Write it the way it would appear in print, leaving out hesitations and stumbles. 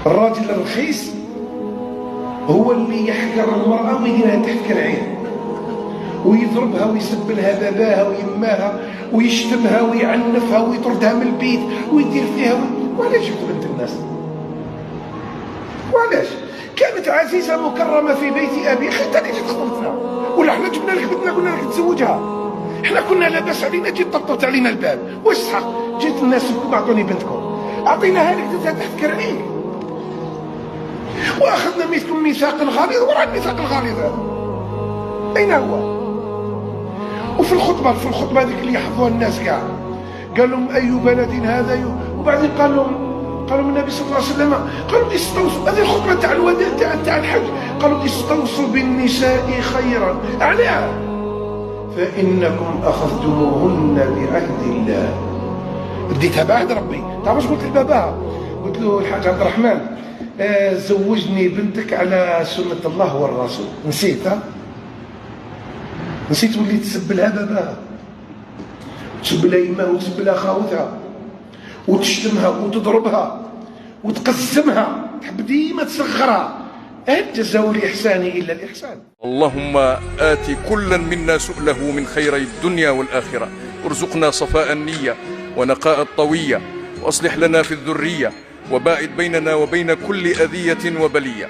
الراجل الرخيص هو اللي يحقر المرأة ويديرها تحت كالعين ويضربها ويسب لها باباها ويماها ويشتمها ويعنفها ويطردها من البيت ويدير فيها وعلاش يا بنت الناس؟ وعلاش؟ كانت عزيزة مكرمة في بيت أبي، حتى اللي جيت خطبتها ولا حنا جبنا لك بنتنا قلنا لك تزوجها، حنا كنا لاباس علينا جيت طبطبت علينا الباب، واش صح؟ جيت الناس كلكم أعطوني بنتكم، أعطيناها لك درتها تحت كرعينك وأخذنا منكم ميثاق غليظ. ورا الميثاق الغليظ هذا أين هو؟ وفي الخطبة هذيك اللي يحفظوها الناس كاع قال لهم أي بلد هذا، وبعدين قال لهم النبي صلى الله عليه وسلم قالوا استوصوا، هذه الخطبة تاع الوداع تاع الحج، قالوا استوصوا بالنساء خيرا، علاه فإنكم أخذتموهن بعهد الله. اديتها بعهد ربي. تعرف واش قلت لباباها؟ قلت له الحاج عبد الرحمن زوجني بنتك على سنة الله والرسول. نسيت؟ نسيت وليت تسب لها باباها وتسب لها يماها وتسب لها خاوتها وتشتمها وتضربها وتقسمها، تحب ديما تصغرها. هل جزاء الإحسان إلا الإحسان؟ اللهم آت كلا منا سؤله من خيري الدنيا والآخرة، ارزقنا صفاء النية ونقاء الطوية، وأصلح لنا في الذرية، وباعد بيننا وبين كل أذية وبلية.